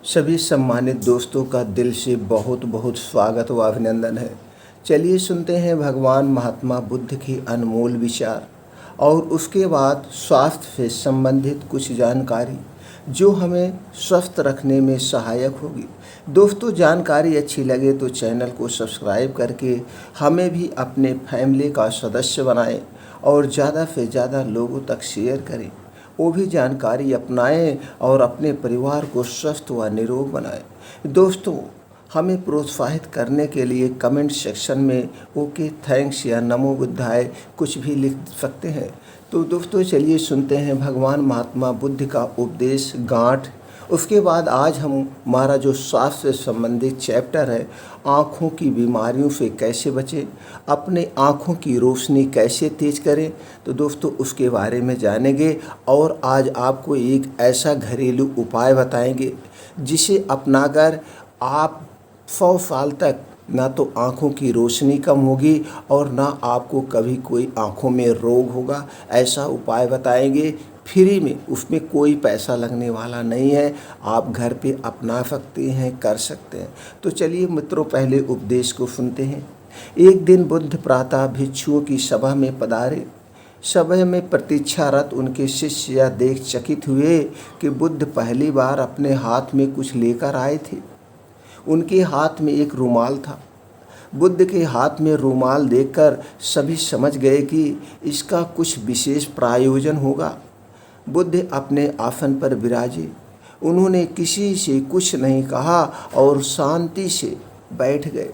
सभी सम्मानित दोस्तों का दिल से बहुत बहुत स्वागत व अभिनंदन है। चलिए सुनते हैं भगवान महात्मा बुद्ध की अनमोल विचार और उसके बाद स्वास्थ्य से संबंधित कुछ जानकारी जो हमें स्वस्थ रखने में सहायक होगी। दोस्तों, जानकारी अच्छी लगे तो चैनल को सब्सक्राइब करके हमें भी अपने फैमिली का सदस्य बनाएं और ज़्यादा से ज़्यादा लोगों तक शेयर करें। वो भी जानकारी अपनाएं और अपने परिवार को स्वस्थ व निरोग बनाएं। दोस्तों, हमें प्रोत्साहित करने के लिए कमेंट सेक्शन में ओके, थैंक्स या नमो बुद्धाय कुछ भी लिख सकते हैं। तो दोस्तों, चलिए सुनते हैं भगवान महात्मा बुद्ध का उपदेश गांठ। उसके बाद आज हमारा जो स्वास्थ्य से संबंधित चैप्टर है, आँखों की बीमारियों से कैसे बचें, अपने आँखों की रोशनी कैसे तेज करें, तो दोस्तों उसके बारे में जानेंगे। और आज आपको एक ऐसा घरेलू उपाय बताएंगे जिसे अपनाकर आप 100 साल तक ना तो आँखों की रोशनी कम होगी और ना आपको कभी कोई आँखों में रोग होगा। ऐसा उपाय बताएंगे फ्री में, उसमें कोई पैसा लगने वाला नहीं है। आप घर पे अपना सकते हैं, कर सकते हैं। तो चलिए मित्रों, पहले उपदेश को सुनते हैं। एक दिन बुद्ध प्रातः भिक्षुओं की सभा में पधारे। सभा में प्रतीक्षारत उनके शिष्य यह देख चकित हुए कि बुद्ध पहली बार अपने हाथ में कुछ लेकर आए थे। उनके हाथ में एक रुमाल था। बुद्ध के हाथ में रुमाल देखकर सभी समझ गए कि इसका कुछ विशेष प्रयोजन होगा। बुद्ध अपने आसन पर विराजे। उन्होंने किसी से कुछ नहीं कहा और शांति से बैठ गए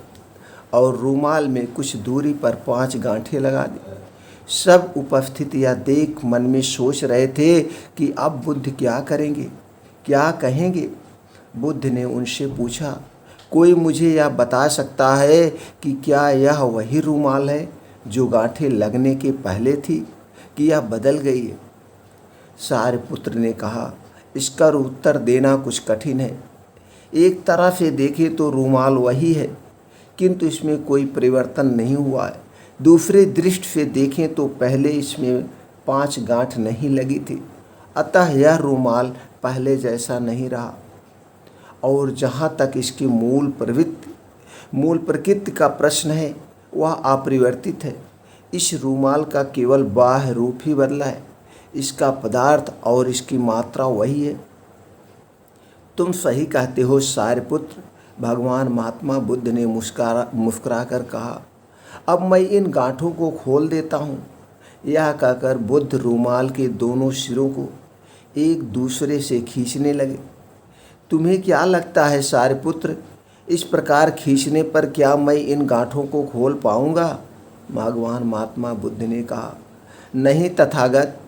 और रुमाल में कुछ दूरी पर 5 गांठें लगा दी। सब उपस्थित यह देख मन में सोच रहे थे कि अब बुद्ध क्या करेंगे, क्या कहेंगे। बुद्ध ने उनसे पूछा, कोई मुझे यह बता सकता है कि क्या यह वही रुमाल है जो गांठें लगने के पहले थी कि यह बदल गई है? सारिपुत्र ने कहा, इसका उत्तर देना कुछ कठिन है। एक तरह से देखें तो रुमाल वही है, किंतु इसमें कोई परिवर्तन नहीं हुआ है। दूसरे दृष्टि से देखें तो पहले इसमें 5 गांठ नहीं लगी थी, अतः यह रुमाल पहले जैसा नहीं रहा। और जहाँ तक इसकी मूल प्रकृति का प्रश्न है, वह अपरिवर्तित है। इस रुमाल का केवल बाह्य रूप ही बदला है, इसका पदार्थ और इसकी मात्रा वही है। तुम सही कहते हो सारिपुत्र, भगवान महात्मा बुद्ध ने मुस्कुरा कर कहा। अब मैं इन गांठों को खोल देता हूँ। यह कहकर बुद्ध रुमाल के दोनों सिरों को एक दूसरे से खींचने लगे। तुम्हें क्या लगता है सारिपुत्र, इस प्रकार खींचने पर क्या मैं इन गांठों को खोल पाऊँगा? भगवान महात्मा बुद्ध ने कहा, नहीं तथागत,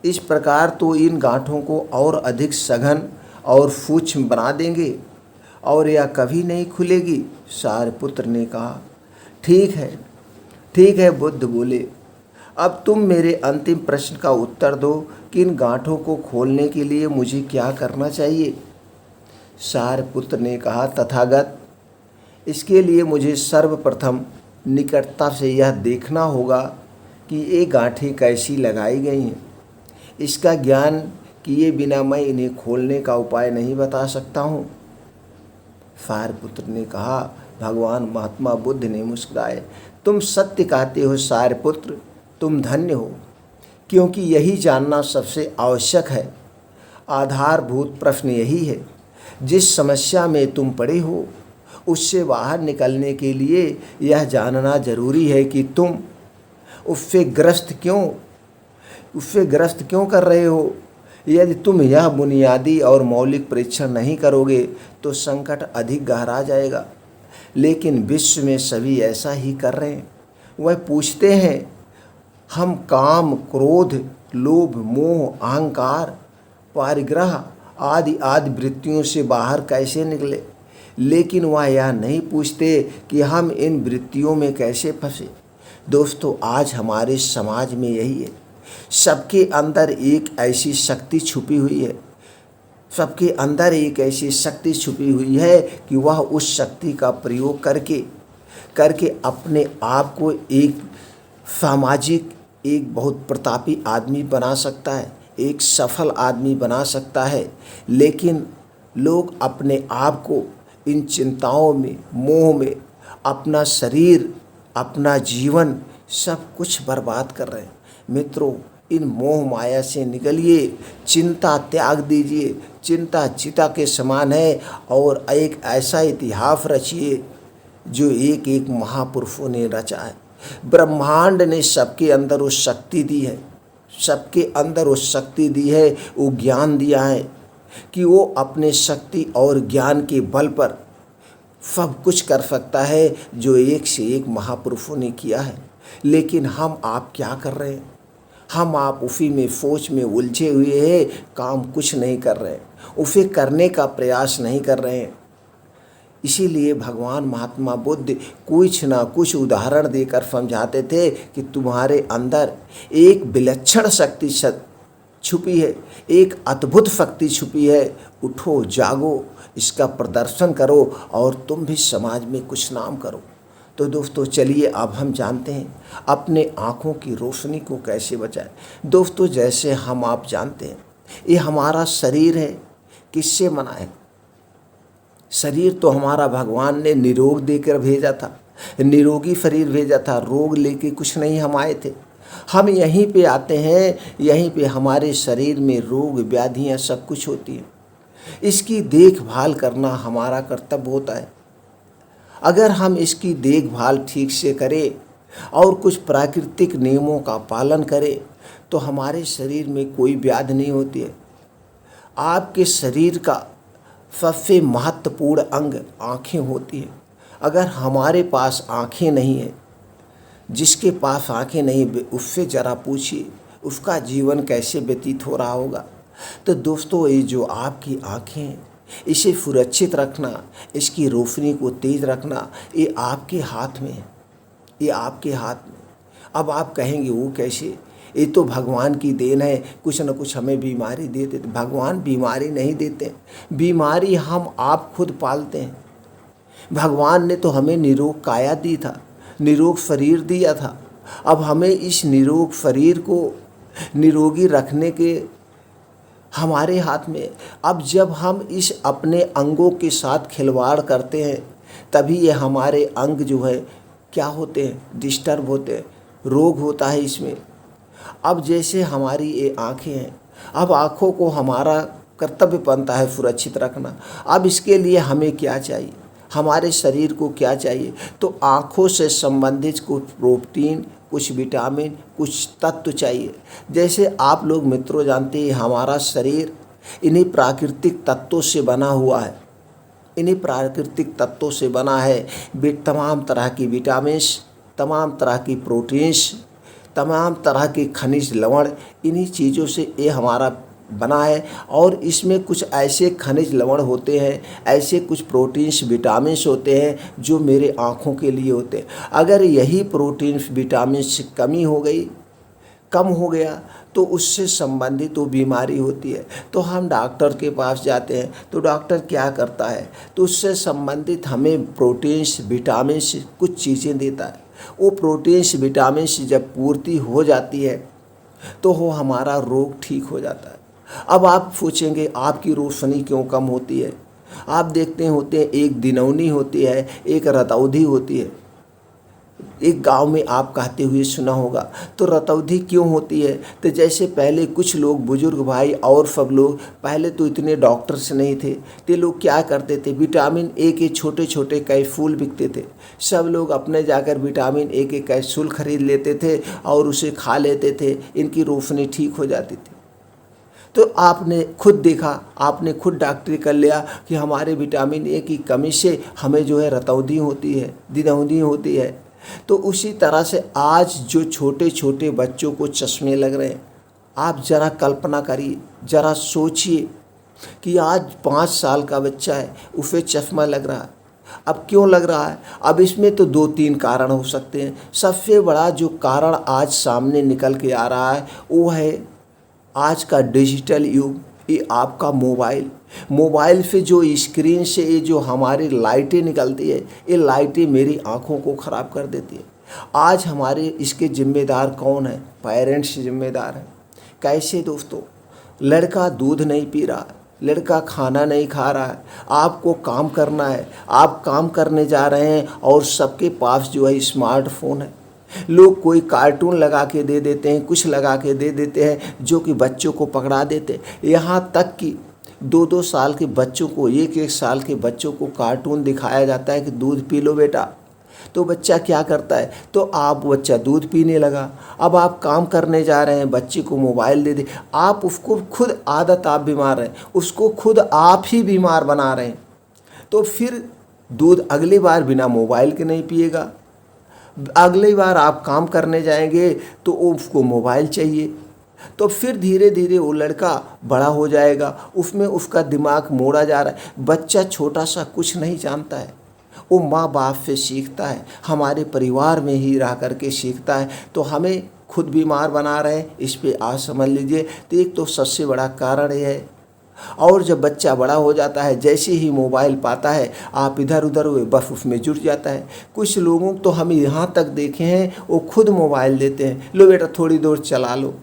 इस प्रकार तो इन गांठों को और अधिक सघन और सूक्ष्म बना देंगे और यह कभी नहीं खुलेगी। सारिपुत्र ने कहा, ठीक है बुद्ध बोले। अब तुम मेरे अंतिम प्रश्न का उत्तर दो कि इन गांठों को खोलने के लिए मुझे क्या करना चाहिए? सारिपुत्र ने कहा, तथागत, इसके लिए मुझे सर्वप्रथम निकटता से यह देखना होगा कि ये गांठें कैसी लगाई गई हैं। इसका ज्ञान किए बिना मैं इन्हें खोलने का उपाय नहीं बता सकता हूँ। सारिपुत्र ने कहा। भगवान महात्मा बुद्ध ने मुस्कुराए, तुम सत्य कहते हो सारिपुत्र, तुम धन्य हो, क्योंकि यही जानना सबसे आवश्यक है। आधारभूत प्रश्न यही है। जिस समस्या में तुम पड़े हो उससे बाहर निकलने के लिए यह जानना जरूरी है कि तुम उससे ग्रस्त क्यों कर रहे हो। यदि तुम यह बुनियादी और मौलिक परीक्षण नहीं करोगे तो संकट अधिक गहरा जाएगा। लेकिन विश्व में सभी ऐसा ही कर रहे हैं। वह पूछते हैं, हम काम, क्रोध, लोभ, मोह, अहंकार, परिग्रह आदि वृत्तियों से बाहर कैसे निकले, लेकिन वह यह नहीं पूछते कि हम इन वृत्तियों में कैसे फंसे। दोस्तों, आज हमारे समाज में यही है। सबके अंदर एक ऐसी शक्ति छुपी हुई है, कि वह उस शक्ति का प्रयोग करके अपने आप को एक सामाजिक, एक बहुत प्रतापी आदमी बना सकता है, एक सफल आदमी बना सकता है। लेकिन लोग अपने आप को इन चिंताओं में, मोह में, अपना शरीर, अपना जीवन सब कुछ बर्बाद कर रहे हैं। मित्रों, इन मोह माया से निकलिए, चिंता त्याग दीजिए। चिंता चिता के समान है और एक ऐसा इतिहास रचिए जो एक एक महापुरुषों ने रचा है। ब्रह्मांड ने सबके अंदर वो शक्ति दी है, सबके अंदर वो शक्ति दी है, वो ज्ञान दिया है कि वो अपने शक्ति और ज्ञान के बल पर सब कुछ कर सकता है जो एक से एक महापुरुषों ने किया है। लेकिन हम आप क्या कर रहे हैं? हम आप उसी में सोच में उलझे हुए हैं, काम कुछ नहीं कर रहे हैं, उसे करने का प्रयास नहीं कर रहे हैं। इसीलिए भगवान महात्मा बुद्ध कुछ ना कुछ उदाहरण देकर समझाते थे कि तुम्हारे अंदर एक विलक्षण शक्ति छुपी है, एक अद्भुत शक्ति छुपी है। उठो, जागो, इसका प्रदर्शन करो और तुम भी समाज में कुछ नाम करो। तो दोस्तों चलिए अब हम जानते हैं अपने आँखों की रोशनी को कैसे बचाएं। दोस्तों, जैसे हम आप जानते हैं ये हमारा शरीर है, किससे बना है? शरीर तो हमारा भगवान ने निरोग देकर भेजा था, निरोगी शरीर भेजा था, रोग लेके कुछ नहीं हम आए थे। हम यहीं पे आते हैं, यहीं पे हमारे शरीर में रोग व्याधियाँ सब कुछ होती हैं। इसकी देखभाल करना हमारा कर्तव्य होता है। अगर हम इसकी देखभाल ठीक से करें और कुछ प्राकृतिक नियमों का पालन करें तो हमारे शरीर में कोई व्याधि नहीं होती है। आपके शरीर का सबसे महत्वपूर्ण अंग आँखें होती हैं। अगर हमारे पास आँखें नहीं हैं, जिसके पास आँखें नहीं, उससे ज़रा पूछिए उसका जीवन कैसे व्यतीत हो रहा होगा। तो दोस्तों, ये जो आपकी आँखें हैं, इसे सुरक्षित रखना, इसकी रोशनी को तेज रखना, ये आपके हाथ में है, ये आपके हाथ में। अब आप कहेंगे वो कैसे? ये तो भगवान की देन है, कुछ न कुछ हमें बीमारी दे देते। भगवान बीमारी नहीं देते, बीमारी हम आप खुद पालते हैं। भगवान ने तो हमें निरोग काया दी था, निरोग शरीर दिया था। अब हमें इस निरोग शरीर को निरोगी रखने के हमारे हाथ में। अब जब हम इस अपने अंगों के साथ खिलवाड़ करते हैं तभी ये हमारे अंग जो है क्या होते हैं, डिस्टर्ब होते हैं, रोग होता है इसमें। अब जैसे हमारी ये आँखें हैं, अब आँखों को हमारा कर्तव्य बनता है सुरक्षित रखना। अब इसके लिए हमें क्या चाहिए, हमारे शरीर को क्या चाहिए? तो आँखों से संबंधित कुछ प्रोटीन, कुछ विटामिन, कुछ तत्व चाहिए। जैसे आप लोग मित्रों जानते हैं हमारा शरीर इन्हीं प्राकृतिक तत्वों से बना हुआ है, इन्हीं प्राकृतिक तत्वों से बना है। तमाम तरह की विटामिन्स, तमाम तरह की प्रोटीन्स, तमाम तरह के खनिज लवण, इन्हीं चीज़ों से ये हमारा बना है। और इसमें कुछ ऐसे खनिज लवण होते हैं, ऐसे कुछ प्रोटीन्स विटामिन्स होते हैं जो मेरे आँखों के लिए होते हैं। अगर यही प्रोटीन्स विटामिन्स कमी हो गई, कम हो गया तो उससे संबंधित वो बीमारी होती है। तो हम डॉक्टर के पास जाते हैं तो डॉक्टर क्या करता है, तो उससे संबंधित हमें प्रोटीन्स विटामिन्स कुछ चीज़ें देता है। वो प्रोटीन्स विटामिन्स जब पूर्ति हो जाती है तो वो हमारा रोग ठीक हो जाता है। अब आप पूछेंगे आपकी रोशनी क्यों कम होती है? आप देखते होते हैं एक दिनौनी होती है, एक रतौधी होती है। एक गांव में आप कहते हुए सुना होगा। तो रतौधी क्यों होती है? तो जैसे पहले कुछ लोग बुजुर्ग भाई और सब लोग, पहले तो इतने डॉक्टर्स नहीं थे, तो लोग क्या करते थे, विटामिन ए के छोटे छोटे कैप्सूल बिकते थे। सब लोग अपने जाकर विटामिन ए के कैप्सूल खरीद लेते थे और उसे खा लेते थे, इनकी रोशनी ठीक हो जाती थी। तो आपने खुद देखा, आपने खुद डॉक्टरी कर लिया कि हमारे विटामिन ए की कमी से हमें जो है रतौंधी होती है, दिनौंधी होती है। तो उसी तरह से आज जो छोटे छोटे बच्चों को चश्मे लग रहे हैं, आप ज़रा कल्पना करिए, ज़रा सोचिए कि आज 5 साल का बच्चा है, उसे चश्मा लग रहा है। अब क्यों लग रहा है? अब इसमें तो 2-3 कारण हो सकते हैं। सबसे बड़ा जो कारण आज सामने निकल के आ रहा है वो है आज का डिजिटल युग। ये आपका मोबाइल से जो स्क्रीन से ये जो हमारी लाइटें निकलती है, ये लाइटें मेरी आँखों को ख़राब कर देती है। आज हमारे इसके जिम्मेदार कौन है? पेरेंट्स जिम्मेदार हैं। कैसे दोस्तों? लड़का दूध नहीं पी रहा, लड़का खाना नहीं खा रहा है, आपको काम करना है, आप काम करने जा रहे हैं और सबके पास जो है स्मार्टफोन है। लोग कोई कार्टून लगा के दे देते हैं, कुछ लगा के दे देते हैं जो कि बच्चों को पकड़ा देते हैं। यहाँ तक कि 2-2 साल के बच्चों को, 1-1 साल के बच्चों को कार्टून दिखाया जाता है कि दूध पी लो बेटा, तो बच्चा क्या करता है, तो आप बच्चा दूध पीने लगा। अब आप काम करने जा रहे हैं, बच्चे को मोबाइल दे दे, आप उसको खुद आदत, आप बीमार हैं, उसको खुद आप ही बीमार बना रहे हैं। तो फिर दूध अगली बार बिना मोबाइल के नहीं पिएगा, अगली बार आप काम करने जाएंगे तो उसको मोबाइल चाहिए। तो फिर धीरे धीरे वो लड़का बड़ा हो जाएगा, उसमें उसका दिमाग मोड़ा जा रहा है। बच्चा छोटा सा कुछ नहीं जानता है, वो माँ बाप से सीखता है, हमारे परिवार में ही रह करके सीखता है। तो हमें खुद बीमार बना रहे हैं, इस पे आज समझ लीजिए। तो एक तो सबसे बड़ा कारण ये है। और जब बच्चा बड़ा हो जाता है, जैसे ही मोबाइल पाता है, आप इधर उधर हुए बस उसमें जुट जाता है। कुछ लोगों तो हम यहाँ तक देखे हैं, वो खुद मोबाइल देते हैं, लो बेटा थोड़ी देर चला लो।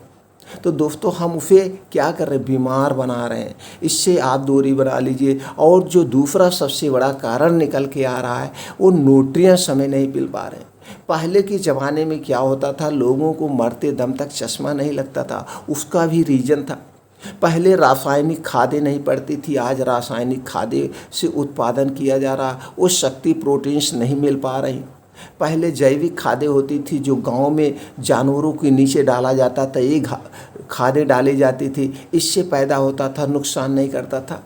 तो दोस्तों हम उसे क्या कर रहे हैं, बीमार बना रहे हैं। इससे आप दूरी बना लीजिए। और जो दूसरा सबसे बड़ा कारण निकल के आ रहा है, वो न्यूट्रिएंट्स हमें नहीं मिल पा रहे हैं। पहले के ज़माने में क्या होता था, लोगों को मरते दम तक चश्मा नहीं लगता था, उसका भी रीज़न था। पहले रासायनिक खादें नहीं पड़ती थी, आज रासायनिक खादें से उत्पादन किया जा रहा, वो शक्ति प्रोटीन्स नहीं मिल पा रही। पहले जैविक खादें होती थी जो गांव में जानवरों के नीचे डाला जाता था, ये खादें डाली जाती थी, इससे पैदा होता था, नुकसान नहीं करता था।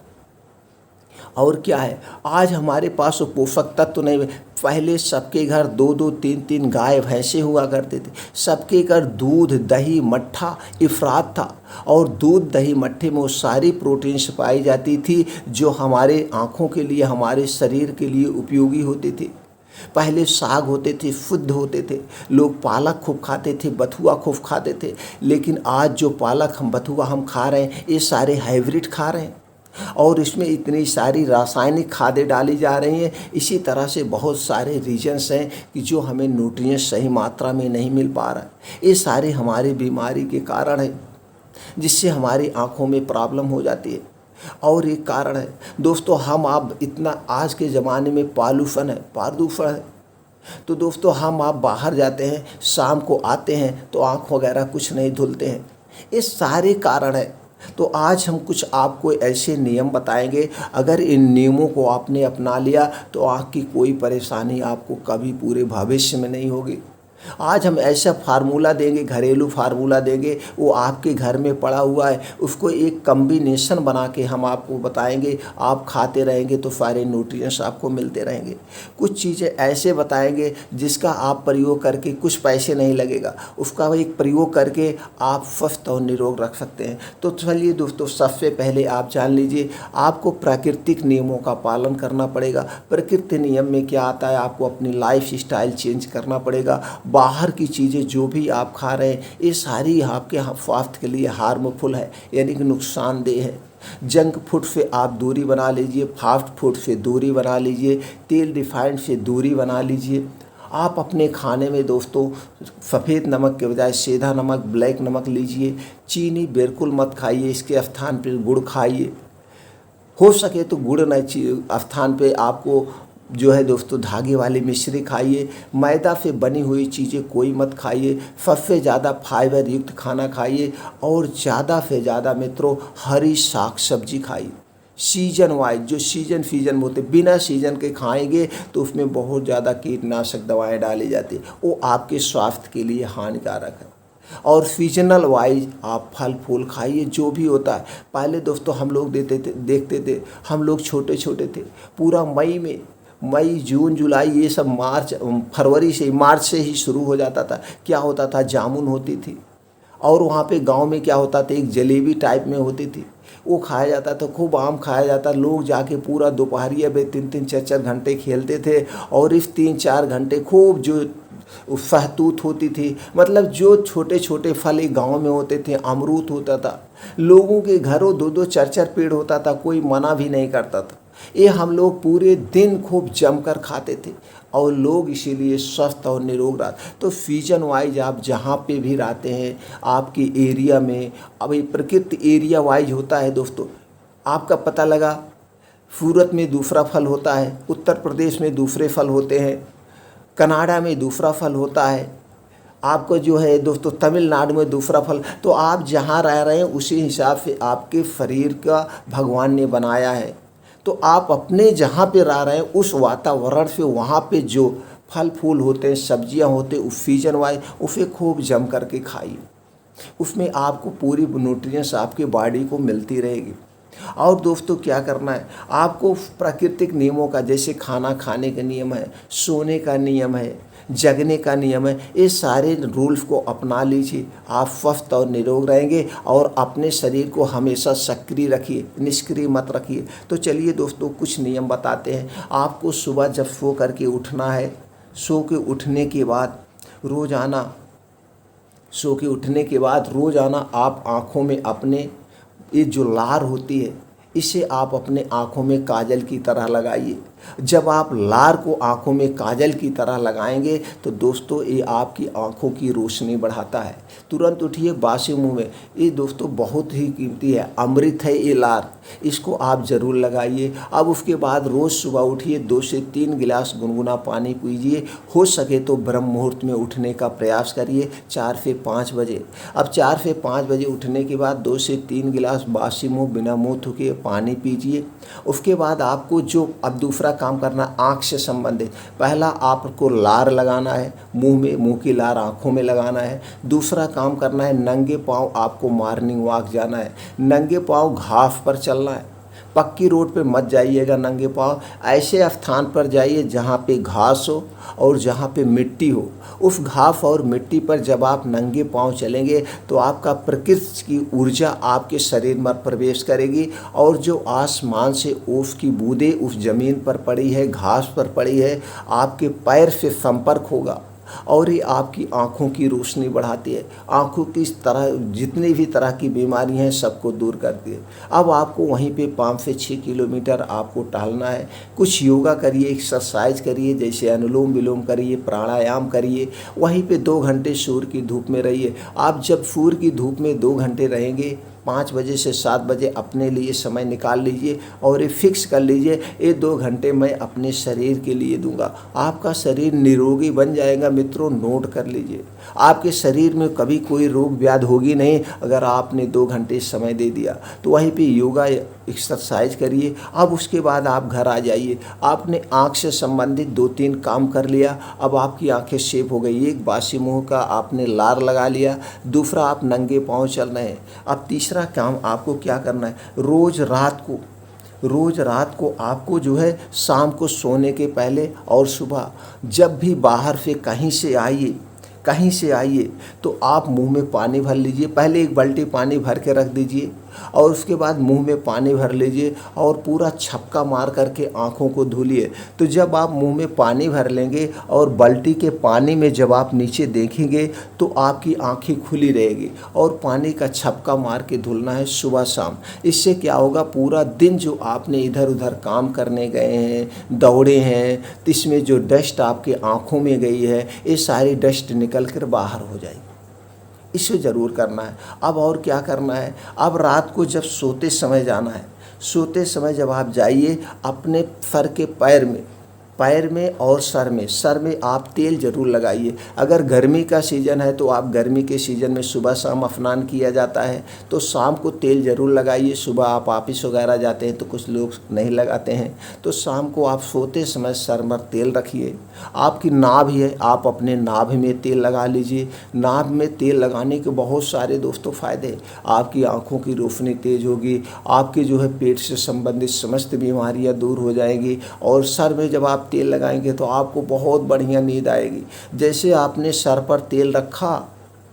और क्या है, आज हमारे पास वो पोषक तत्व तो नहीं। पहले सबके घर 2-2, 3-3 गाय भैंसे हुआ करते थे, सबके घर दूध दही मट्ठा इफरात था। और दूध दही मट्ठे में वो सारी प्रोटीन्स पाई जाती थी जो हमारे आँखों के लिए, हमारे शरीर के लिए उपयोगी होती थी। पहले साग होते थे, शुद्ध होते थे, लोग पालक खूब खाते थे, बथुआ खूब खाते थे। लेकिन आज जो पालक हम बथुआ हम खा रहे हैं, ये सारे हाइब्रिड खा रहे हैं और इसमें इतनी सारी रासायनिक खादें डाली जा रही हैं। इसी तरह से बहुत सारे रीजन्स हैं कि जो हमें न्यूट्रिएंट्स सही मात्रा में नहीं मिल पा रहा है। ये सारे हमारी बीमारी के कारण हैं, जिससे हमारी आँखों में प्रॉब्लम हो जाती है। और एक कारण है दोस्तों, हम आप इतना आज के ज़माने में प्रदूषण है। तो दोस्तों हम आप बाहर जाते हैं, शाम को आते हैं तो आँख वगैरह कुछ नहीं धुलते हैं, ये सारे कारण हैं। तो आज हम कुछ आपको ऐसे नियम बताएंगे, अगर इन नियमों को आपने अपना लिया तो आँख की कोई परेशानी आपको कभी पूरे भविष्य में नहीं होगी। आज हम ऐसा फार्मूला देंगे, घरेलू फार्मूला देंगे, वो आपके घर में पड़ा हुआ है, उसको एक कम्बिनेशन बना के हम आपको बताएंगे। आप खाते रहेंगे तो सारे न्यूट्रिएंट्स आपको मिलते रहेंगे। कुछ चीज़ें ऐसे बताएंगे जिसका आप प्रयोग करके कुछ पैसे नहीं लगेगा, उसका एक प्रयोग करके आप स्वस्थ और निरोग रख सकते हैं। तो चलिए दोस्तों, सबसे पहले आप जान लीजिए, आपको प्राकृतिक नियमों का पालन करना पड़ेगा। प्रकृति नियम में क्या आता है, आपको अपनी लाइफ स्टाइल चेंज करना पड़ेगा। बाहर की चीज़ें जो भी आप खा रहे हैं, ये सारी आपके स्वास्थ्य के लिए हार्मफुल है, यानी कि नुकसानदेह है। जंक फूड से आप दूरी बना लीजिए, फास्ट फूड से दूरी बना लीजिए, तेल रिफाइंड से दूरी बना लीजिए। आप अपने खाने में दोस्तों सफ़ेद नमक के बजाय सीधा नमक, ब्लैक नमक लीजिए। चीनी बिल्कुल मत खाइए, इसके स्थान पर गुड़ खाइए। हो सके तो गुड़ न स्थान पे आपको जो है दोस्तों धागे वाली मिश्री खाइए। मैदा से बनी हुई चीज़ें कोई मत खाइए। सबसे ज़्यादा फाइबर युक्त खाना खाइए और ज़्यादा से ज़्यादा मित्रों हरी साग सब्जी खाइए। सीजन वाइज जो सीजन होते, बिना सीजन के खाएंगे तो उसमें बहुत ज़्यादा कीटनाशक दवाएं डाली जाती है, वो आपके स्वास्थ्य के लिए हानिकारक है। और सीजनल वाइज आप फल फूल खाइए, जो भी होता है। पहले दोस्तों हम लोग देखते थे, हम लोग छोटे छोटे थे, पूरा मई जून जुलाई ये सब मार्च से ही शुरू हो जाता था। क्या होता था, जामुन होती थी और वहाँ पे गांव में क्या होता था, एक जलेबी टाइप में होती थी, वो खाया जाता था। खूब आम खाया जाता, लोग जाके पूरा दोपहरिया में 3-3 4-4 घंटे खेलते थे और इस 3-4 घंटे खूब जो सहतूत होती थी, मतलब जो छोटे छोटे फल गांव में होते थे, अमरूद होता था, लोगों के घरों 2-2 4-4 पेड़ होता था, कोई मना भी नहीं करता था। ये हम लोग पूरे दिन खूब जमकर खाते थे और लोग इसीलिए स्वस्थ और निरोग रहते। तो सीजन वाइज आप जहाँ पे भी रहते हैं आपके एरिया में, अब ये प्रकृति एरिया वाइज होता है दोस्तों। आपका पता लगा सूरत में दूसरा फल होता है, उत्तर प्रदेश में दूसरे फल होते हैं, कनाडा में दूसरा फल होता है, आपको जो है दोस्तों तमिलनाडु में दूसरा फल। तो आप जहाँ रह रहे हैं उसी हिसाब से आपके शरीर का भगवान ने बनाया है। तो आप अपने जहाँ पे रह रहे हैं उस वातावरण से वहाँ पे जो फल फूल होते हैं, सब्जियाँ होते हैं, उस सीजन वाइज उसे खूब जम करके खाइए। उसमें आपको पूरी न्यूट्रिएंट्स आपके बॉडी को मिलती रहेगी। और दोस्तों क्या करना है, आपको प्राकृतिक नियमों का, जैसे खाना खाने का नियम है, सोने का नियम है, जगने का नियम है, ये सारे रूल्स को अपना लीजिए। आप स्वस्थ और निरोग रहेंगे और अपने शरीर को हमेशा सक्रिय रखिए, निष्क्रिय मत रखिए। तो चलिए दोस्तों कुछ नियम बताते हैं। आपको सुबह जब सो करके उठना है, सो के उठने के बाद रोज़ाना आप आँखों में अपने ये जो लार होती है इसे आप अपने आँखों में काजल की तरह लगाइए। जब आप लार को आँखों में काजल की तरह लगाएंगे तो दोस्तों ये आपकी आँखों की रोशनी बढ़ाता है। तुरंत उठिए, बासी मुंह में, ये दोस्तों बहुत ही कीमती है, अमृत है ये लार, इसको आप ज़रूर लगाइए। अब उसके बाद रोज़ सुबह उठिए, 2 से 3 गिलास गुनगुना पानी पीजिए। हो सके तो ब्रह्म मुहूर्त में उठने का प्रयास करिए, 4 से 5 बजे। अब 4 से 5 बजे उठने के बाद 2 से 3 गिलास बासी मुँह बिना मुँह धुके पानी पीजिए। उसके बाद आपको जो अब दूसरा काम करना, आँख से संबंधित, पहला आपको लार लगाना है मुंह में, मुंह की लार आँखों में लगाना है। दूसरा काम करना है, नंगे पाँव आपको मॉर्निंग वॉक जाना है, नंगे पाँव घास पर चलना है। पक्की रोड पे मत जाइएगा नंगे पाँव, ऐसे स्थान पर जाइए जहाँ पे घास हो और जहाँ पे मिट्टी हो। उस घास और मिट्टी पर जब आप नंगे पाँव चलेंगे तो आपका प्रकृति की ऊर्जा आपके शरीर में प्रवेश करेगी और जो आसमान से ओस की बूंदें उस ज़मीन पर पड़ी है, घास पर पड़ी है, आपके पैर से संपर्क होगा और ये आपकी आँखों की रोशनी बढ़ाती है। आँखों की तरह जितनी भी तरह की बीमारियां हैं सबको दूर करती है। अब आपको वहीं पे 5 से 6 किलोमीटर आपको टहलना है। कुछ योगा करिए, एक्सरसाइज करिए, जैसे अनुलोम विलोम करिए, प्राणायाम करिए। वहीं पे 2 घंटे सूर्य की धूप में रहिए। आप जब सूर्य की धूप में 2 घंटे रहेंगे, 5 बजे से 7 बजे अपने लिए समय निकाल लीजिए और ये फिक्स कर लीजिए, ये 2 घंटे मैं अपने शरीर के लिए दूंगा। आपका शरीर निरोगी बन जाएगा। मित्रों नोट कर लीजिए, आपके शरीर में कभी कोई रोग व्याधि होगी नहीं अगर आपने 2 घंटे समय दे दिया। तो वहीं पे योगा एक्सरसाइज करिए। अब उसके बाद आप घर आ जाइए। आपने आँख से संबंधित 2-3 काम कर लिया, अब आपकी आंखें सेफ हो गई। एक बासी मुंह का आपने लार लगा लिया, दूसरा आप नंगे पाँव चल रहे हैं। अब तीसरा काम आपको क्या करना है, रोज़ रात को आपको जो है शाम को सोने के पहले और सुबह जब भी बाहर से कहीं से आइए तो आप मुंह में पानी भर लीजिए। पहले 1 बाल्टी पानी भर के रख दीजिए और उसके बाद मुंह में पानी भर लीजिए और पूरा छपका मार करके आँखों को धुलिए। तो जब आप मुंह में पानी भर लेंगे और बाल्टी के पानी में जब आप नीचे देखेंगे तो आपकी आँखें खुली रहेगी और पानी का छपका मार के धुलना है सुबह शाम। इससे क्या होगा, पूरा दिन जो आपने इधर उधर काम करने गए हैं, दौड़े हैं, तो इसमें जो डस्ट आपके आँखों में गई है ये सारी डस्ट निकल कर बाहर हो जाएगी। इसे ज़रूर करना है। अब और क्या करना है, अब रात को जब सोते समय जाना है, सोते समय जब आप जाइए अपने सर के पैर में और सर में आप तेल ज़रूर लगाइए। अगर गर्मी का सीज़न है तो आप गर्मी के सीज़न में सुबह शाम स्नान किया जाता है तो शाम को तेल ज़रूर लगाइए। सुबह आप ऑफिस वगैरह जाते हैं तो कुछ लोग नहीं लगाते हैं, तो शाम को आप सोते समय सर में तेल रखिए। आपकी नाभि है, आप अपने नाभि में तेल लगा लीजिए। नाभि में तेल लगाने के बहुत सारे दोस्तों फ़ायदे, आपकी आँखों की रोशनी तेज होगी, आपके जो है पेट से संबंधित समस्त बीमारियाँ दूर हो जाएंगी और सर में जब आप तेल लगाएंगे तो आपको बहुत बढ़िया नींद आएगी। जैसे आपने सर पर तेल रखा,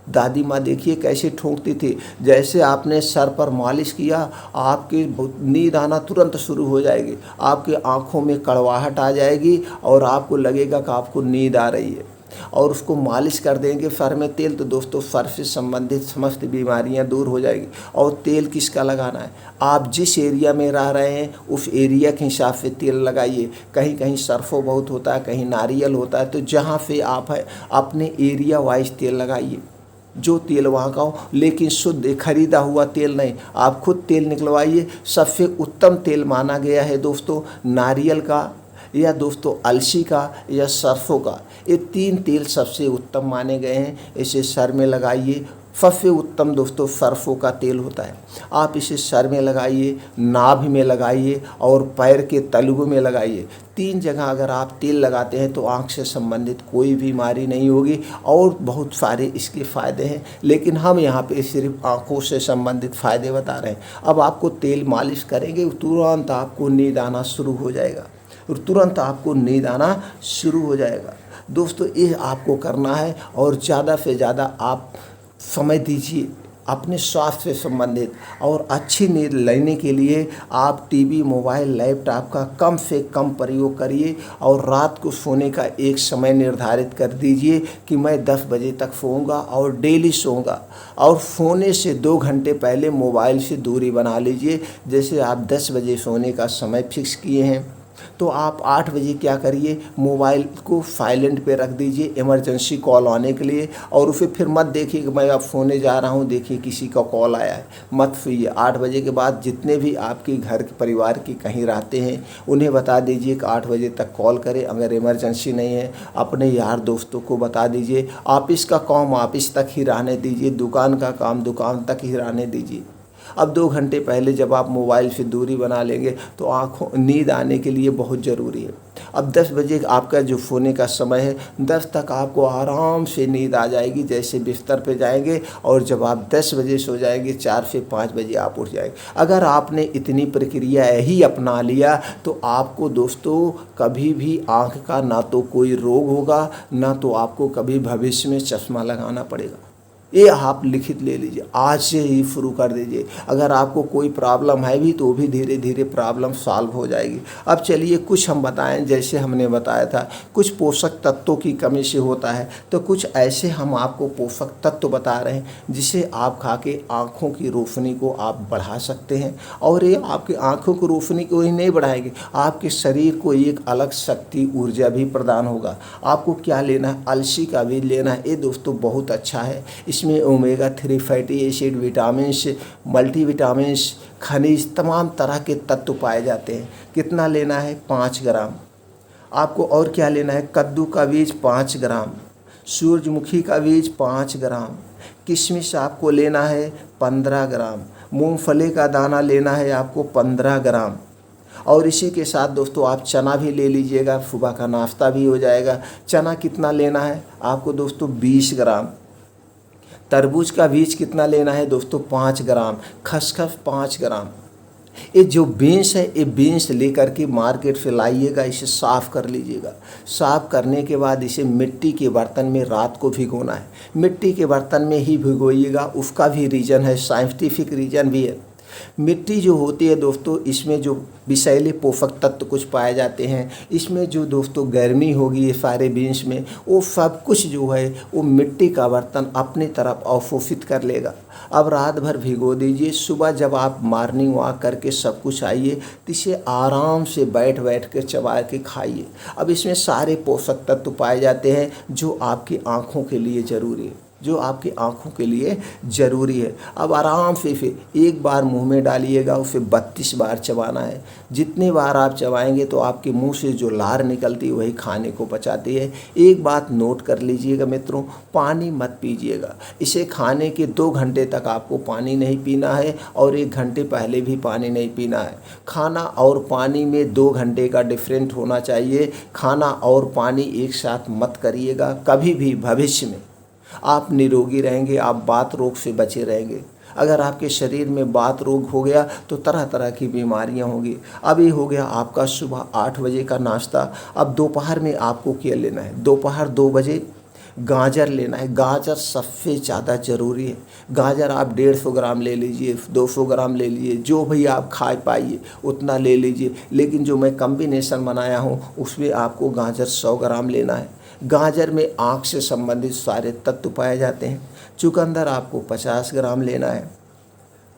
दादी माँ देखिए कैसे ठोंकती थी, जैसे आपने सर पर मालिश किया आपकी नींद आना तुरंत शुरू हो जाएगी। आपकी आँखों में कड़वाहट आ जाएगी और आपको लगेगा कि आपको नींद आ रही है। और उसको मालिश कर देंगे सर में तेल तो दोस्तों सर से संबंधित समस्त बीमारियां दूर हो जाएगी। और तेल किसका लगाना है, आप जिस एरिया में रह रहे हैं उस एरिया के हिसाब से तेल लगाइए। कहीं कहीं सरसों बहुत होता है, कहीं नारियल होता है, तो जहाँ से आप है अपने एरिया वाइज तेल लगाइए। जो तेल वहाँ का हो, लेकिन शुद्ध खरीदा हुआ तेल नहीं। आप खुद तेल निकलवाइए। सबसे उत्तम तेल माना गया है दोस्तों नारियल का, या दोस्तों अलसी का, या सरसों का। ये 3 तेल सबसे उत्तम माने गए हैं। इसे सर में लगाइए। सबसे उत्तम दोस्तों सरसों का तेल होता है। आप इसे सर में लगाइए, नाभि में लगाइए और पैर के तलुओं में लगाइए। 3 जगह अगर आप तेल लगाते हैं तो आँख से संबंधित कोई बीमारी नहीं होगी और बहुत सारे इसके फ़ायदे हैं। लेकिन हम यहाँ पे सिर्फ आँखों से संबंधित फ़ायदे बता रहे हैं। अब आपको तेल मालिश करेंगे, तुरंत आपको नींद आना शुरू हो जाएगा, और तुरंत आपको नींद आना शुरू हो जाएगा। दोस्तों ये आपको करना है, और ज़्यादा से ज़्यादा आप समय दीजिए अपने स्वास्थ्य से संबंधित। और अच्छी नींद लेने के लिए आप टीवी, मोबाइल, लैपटॉप का कम से कम प्रयोग करिए, और रात को सोने का एक समय निर्धारित कर दीजिए कि मैं 10 बजे तक सोऊंगा, और डेली सोऊंगा। और सोने से 2 घंटे पहले मोबाइल से दूरी बना लीजिए। जैसे आप 10 बजे सोने का समय फिक्स किए हैं, तो आप 8 बजे क्या करिए, मोबाइल को साइलेंट पे रख दीजिए इमरजेंसी कॉल आने के लिए, और उसे फिर मत देखिए कि मैं अब सोने जा रहा हूँ, देखिए किसी का कॉल आया है, मत सोइए। 8 बजे के बाद जितने भी आपके घर के परिवार के कहीं रहते हैं उन्हें बता दीजिए कि 8 बजे तक कॉल करें। अगर इमरजेंसी नहीं है अपने यार दोस्तों को बता दीजिए। ऑफिस का काम ऑफिस तक ही रहने दीजिए, दुकान का काम दुकान तक ही रहने दीजिए। अब 2 घंटे पहले जब आप मोबाइल से दूरी बना लेंगे तो आँखों नींद आने के लिए बहुत ज़रूरी है। अब 10 बजे आपका जो सोने का समय है, 10 तक आपको आराम से नींद आ जाएगी जैसे बिस्तर पे जाएंगे, और जब आप 10 बजे सो जाएंगे 4 से 5 बजे आप उठ जाएंगे। अगर आपने इतनी प्रक्रिया ही अपना लिया तो आपको दोस्तों कभी भी आँख का ना तो कोई रोग होगा, ना तो आपको कभी भविष्य में चश्मा लगाना पड़ेगा। ये आप लिखित ले लीजिए, आज से ही शुरू कर दीजिए। अगर आपको कोई प्रॉब्लम है भी तो भी धीरे धीरे प्रॉब्लम सॉल्व हो जाएगी। अब चलिए कुछ हम बताएं, जैसे हमने बताया था कुछ पोषक तत्वों की कमी से होता है, तो कुछ ऐसे हम आपको पोषक तत्व बता रहे हैं जिसे आप खा के आँखों की रोशनी को आप बढ़ा सकते हैं। और ये आपकी आँखों की रोशनी को ही नहीं बढ़ाएगी, आपके शरीर को एक अलग शक्ति ऊर्जा भी प्रदान होगा। आपको क्या लेना है, अलसी का बीज लेना है। ये दोस्तों बहुत अच्छा है, इसमें omega 3 fatty acid, vitamins, multivitamins, खनिज, तमाम तरह के तत्व पाए जाते हैं। कितना लेना है, 5 ग्राम। आपको और क्या लेना है, कद्दू का बीज 5 ग्राम, सूरजमुखी का बीज 5 ग्राम, किशमिश आपको लेना है 15 ग्राम, मूंगफली का दाना लेना है आपको 15 ग्राम। और इसी के साथ दोस्तों आप चना भी ले लीजिएगा, सुबह का नाश्ता भी हो जाएगा। चना कितना लेना है आपको दोस्तों, 20 ग्राम। तरबूज का बीज कितना लेना है दोस्तों, 5 ग्राम। खसखस 5 ग्राम। ये जो बीन्स है, ये बीन्स लेकर के मार्केट से लाइएगा, इसे साफ़ कर लीजिएगा। साफ़ करने के बाद इसे मिट्टी के बर्तन में रात को भिगोना है। मिट्टी के बर्तन में ही भिगोइएगा। उसका भी रीज़न है, साइंटिफिक रीज़न भी है। मिट्टी जो होती है दोस्तों, इसमें जो विषैले पोषक तत्व कुछ पाए जाते हैं, इसमें जो दोस्तों गर्मी होगी ये सारे बीन्स में, वो सब कुछ जो है वो मिट्टी का बर्तन अपनी तरफ अवशोषित कर लेगा। अब रात भर भिगो दीजिए, सुबह जब आप मॉर्निंग वॉक करके सब कुछ आइए तो इसे आराम से बैठ बैठ के चबा के खाइए। अब इसमें सारे पोषक तत्व पाए जाते हैं जो आपकी आँखों के लिए ज़रूरी है, जो आपकी आँखों के लिए ज़रूरी है। अब आराम से फिर एक बार मुंह में डालिएगा, उसे 32 बार चबाना है। जितनी बार आप चबाएंगे तो आपके मुंह से जो लार निकलती है वही खाने को पचाती है। एक बात नोट कर लीजिएगा मित्रों, पानी मत पीजिएगा। इसे खाने के 2 घंटे तक आपको पानी नहीं पीना है, और 1 घंटे पहले भी पानी नहीं पीना है। खाना और पानी में 2 घंटे का डिफरेंट होना चाहिए। खाना और पानी एक साथ मत करिएगा कभी भी। भविष्य में आप निरोगी रहेंगे, आप बात रोग से बचे रहेंगे। अगर आपके शरीर में बात रोग हो गया तो तरह तरह की बीमारियां होंगी। अब ये हो गया आपका सुबह 8 बजे का नाश्ता। अब दोपहर में आपको क्या लेना है, दोपहर 2 बजे गाजर लेना है। गाजर सबसे ज़्यादा ज़रूरी है। गाजर आप 150 ग्राम ले लीजिए, 200 ग्राम ले लीजिए, जो भी आप खा पाइए उतना ले लीजिए। लेकिन जो मैं कम्बिनेशन बनाया हूँ उसमें आपको गाजर 100 ग्राम लेना है। गाजर में आँख से संबंधित सारे तत्व पाए जाते हैं। चुकंदर आपको 50 ग्राम लेना है।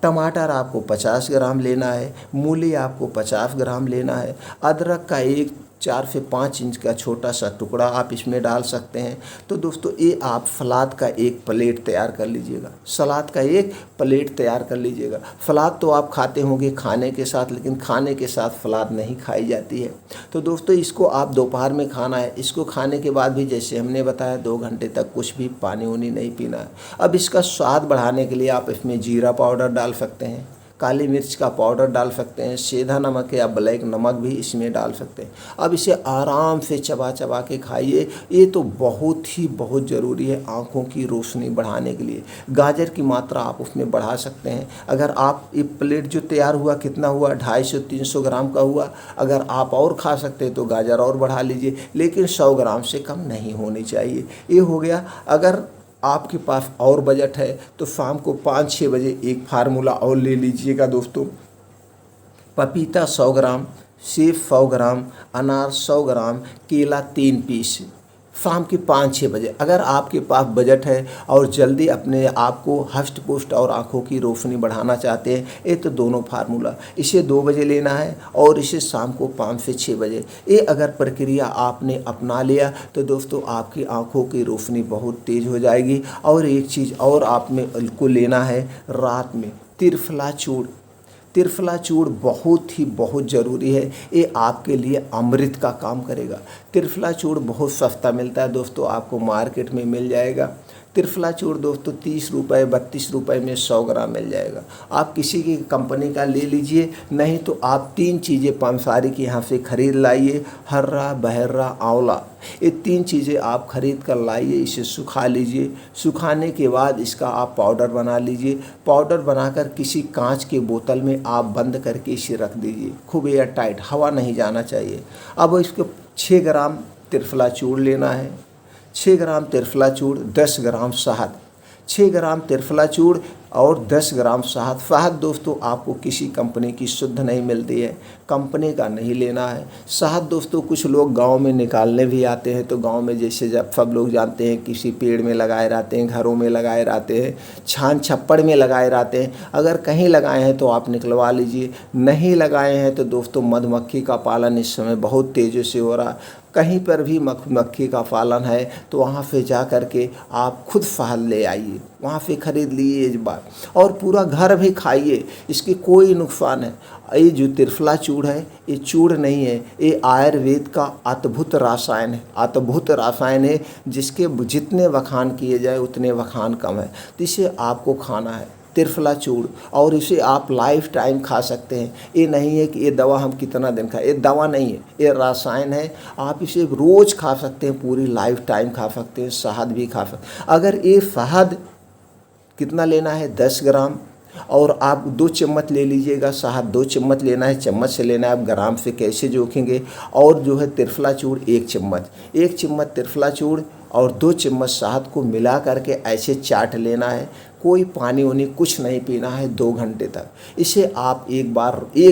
टमाटर आपको 50 ग्राम लेना है। मूली आपको 50 ग्राम लेना है। अदरक का एक 4 से 5 इंच का छोटा सा टुकड़ा आप इसमें डाल सकते हैं। तो दोस्तों ये आप सलाद का एक प्लेट तैयार कर लीजिएगा, सलाद का एक प्लेट तैयार कर लीजिएगा। सलाद तो आप खाते होंगे खाने के साथ, लेकिन खाने के साथ सलाद नहीं खाई जाती है। तो दोस्तों इसको आप दोपहर में खाना है। इसको खाने के बाद भी जैसे हमने बताया 2 घंटे तक कुछ भी पानी वानी नहीं पीना है। अब इसका स्वाद बढ़ाने के लिए आप इसमें जीरा पाउडर डाल सकते हैं, काली मिर्च का पाउडर डाल सकते हैं, सेंधा नमक या ब्लैक नमक भी इसमें डाल सकते हैं। अब इसे आराम से चबा चबा के खाइए। ये तो बहुत ज़रूरी है आँखों की रोशनी बढ़ाने के लिए। गाजर की मात्रा आप उसमें बढ़ा सकते हैं। अगर आप ये प्लेट जो तैयार हुआ कितना हुआ, 250-300 ग्राम का हुआ। अगर आप और खा सकते हैं तो गाजर और बढ़ा लीजिए, लेकिन 100 ग्राम से कम नहीं होनी चाहिए। ये हो गया। अगर आपके पास और बजट है तो शाम को 5-6 बजे एक फार्मूला और ले लीजिएगा दोस्तों। पपीता 100 ग्राम, सेब 100 ग्राम, अनार 100 ग्राम, केला 3 पीस, शाम के 5-6 बजे। अगर आपके पास बजट है और जल्दी अपने आप को हष्ट पुष्ट और आँखों की रोशनी बढ़ाना चाहते हैं, ये तो दोनों फार्मूला इसे 2 बजे लेना है और इसे शाम को 5 से 6 बजे। ये अगर प्रक्रिया आपने अपना लिया तो दोस्तों आपकी आँखों की रोशनी बहुत तेज़ हो जाएगी। और एक चीज़ और आप में को लेना है, रात में त्रिफला चूर्ण। त्रिफला चूर्ण बहुत ज़रूरी है। ये आपके लिए अमृत का काम करेगा। त्रिफला चूर्ण बहुत सस्ता मिलता है दोस्तों, आपको मार्केट में मिल जाएगा। त्रिफला चूर्ण दोस्तों 30 रुपये 32 रुपये में 100 ग्राम मिल जाएगा। आप किसी की कंपनी का ले लीजिए, नहीं तो आप 3 चीज़ें पंसारी के यहाँ से खरीद लाइए, हर्रा, बहर्रा, आंवला। ये 3 चीज़ें आप खरीद कर लाइए, इसे सुखा लीजिए। सुखाने के बाद इसका आप पाउडर बना लीजिए। पाउडर बनाकर किसी कांच के बोतल में आप बंद करके इसे रख दीजिए, खूब एयर टाइट, हवा नहीं जाना चाहिए। अब इसको 6 ग्राम त्रिफला चूर्ण लेना है। 6 ग्राम त्रिफला चूर्ण, 10 ग्राम शहद। 6 ग्राम त्रिफला चूर्ण और 10 ग्राम शहद। शहद दोस्तों आपको किसी कंपनी की शुद्ध नहीं मिलती है, कंपनी का नहीं लेना है। शहद दोस्तों कुछ लोग गांव में निकालने भी आते हैं, तो गांव में जैसे जब सब लोग जानते हैं किसी पेड़ में लगाए रहते हैं, घरों में लगाए रहते हैं, छान छप्पड़ में लगाए रहते हैं। अगर कहीं लगाए हैं तो आप निकलवा लीजिए, नहीं लगाए हैं तो दोस्तों मधुमक्खी का पालन इस समय बहुत तेज़ी से हो रहा है। कहीं पर भी मधुमक्खी का पालन है तो वहाँ से जा कर के आप खुद शहद ले आइए, वहाँ से खरीद लीजिए इस बार, और पूरा घर भी खाइए, इसके कोई नुकसान है। ये जो त्रिफला चूर्ण है ये चूर्ण नहीं है, ये आयुर्वेद का अद्भुत रसायन है, अद्भुत रसायन है जिसके जितने बखान किए जाए उतने बखान कम है। तो इसे आपको खाना है त्रिफला चूर्ण, और इसे आप लाइफ टाइम खा सकते हैं। ये नहीं है कि ये दवा हम कितना दिन खाएं, ये दवा नहीं है, ये रसायन है। आप इसे रोज़ खा सकते हैं, पूरी लाइफ टाइम खा सकते हैं। शहद भी खा सकते हैं। अगर ये शहद कितना लेना है, 10 ग्राम, और आप 2 चम्मच ले लीजिएगा। शहद 2 चम्मच लेना है, चम्मच से लेना है, आप ग्राम से कैसे जोखेंगे। और जो है त्रिफला चूर्ण 1 चम्मच, 1 चम्मच त्रिफला चूर्ण और 2 चम्मच शहद को मिला करके ऐसे चाट लेना है। कोई पानी वानी कुछ नहीं पीना है 2 घंटे तक। इसे आप एक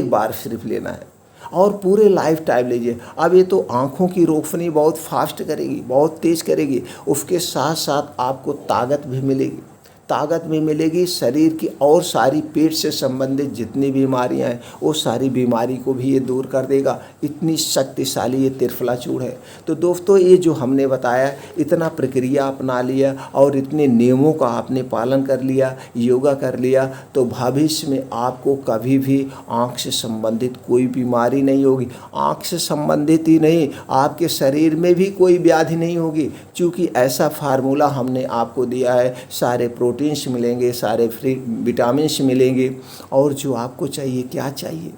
बार सिर्फ लेना है और पूरे लाइफ टाइम लीजिए। अब ये तो आँखों की रोशनी बहुत फास्ट करेगी, बहुत तेज़ करेगी, उसके साथ साथ आपको ताकत भी मिलेगी, ताकत भी मिलेगी। शरीर की और सारी पेट से संबंधित जितनी बीमारियां हैं वो सारी बीमारी को भी ये दूर कर देगा। इतनी शक्तिशाली ये त्रिफला चूर्ण है। तो दोस्तों ये जो हमने बताया, इतना प्रक्रिया अपना लिया और इतने नियमों का आपने पालन कर लिया, योगा कर लिया, तो भविष्य में आपको कभी भी आँख से संबंधित कोई बीमारी नहीं होगी। आँख से संबंधित ही नहीं, आपके शरीर में भी कोई व्याधि नहीं होगी, क्योंकि ऐसा फार्मूला हमने आपको दिया है। सारे प्रोटीन्स मिलेंगे, सारे फ्री विटामिन्स मिलेंगे, और जो आपको चाहिए, क्या चाहिए,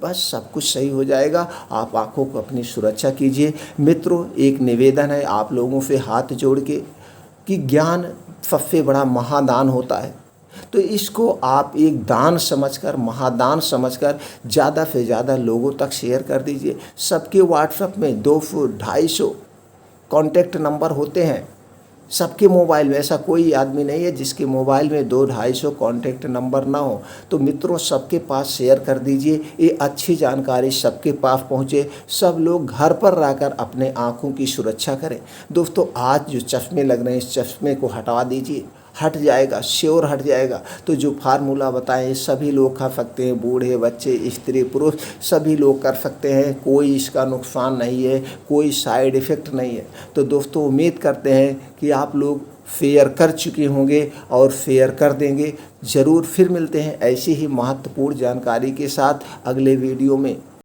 बस सब कुछ सही हो जाएगा। आप आँखों को अपनी सुरक्षा कीजिए। मित्रों एक निवेदन है आप लोगों से हाथ जोड़ के, कि ज्ञान सबसे बड़ा महादान होता है, तो इसको आप एक दान समझकर, महादान समझकर ज़्यादा से ज़्यादा लोगों तक शेयर कर दीजिए। सबके व्हाट्सएप में 200-250 कॉन्टैक्ट नंबर होते हैं, सबके मोबाइल में। ऐसा कोई आदमी नहीं है जिसके मोबाइल में 200-250 कॉन्टैक्ट नंबर ना हो। तो मित्रों सबके पास शेयर कर दीजिए, ये अच्छी जानकारी सबके पास पहुँचे, सब लोग घर पर रहकर अपने आँखों की सुरक्षा करें। दोस्तों आज जो चश्मे लग रहे हैं इस चश्मे को हटा दीजिए, हट जाएगा, श्योर हट जाएगा। तो जो फार्मूला बताएं सभी लोग खा सकते हैं, बूढ़े, बच्चे, स्त्री, पुरुष सभी लोग कर सकते हैं। कोई इसका नुकसान नहीं है, कोई साइड इफ़ेक्ट नहीं है। तो दोस्तों उम्मीद करते हैं कि आप लोग शेयर कर चुके होंगे और शेयर कर देंगे। ज़रूर फिर मिलते हैं ऐसी ही महत्वपूर्ण जानकारी के साथ अगले वीडियो में।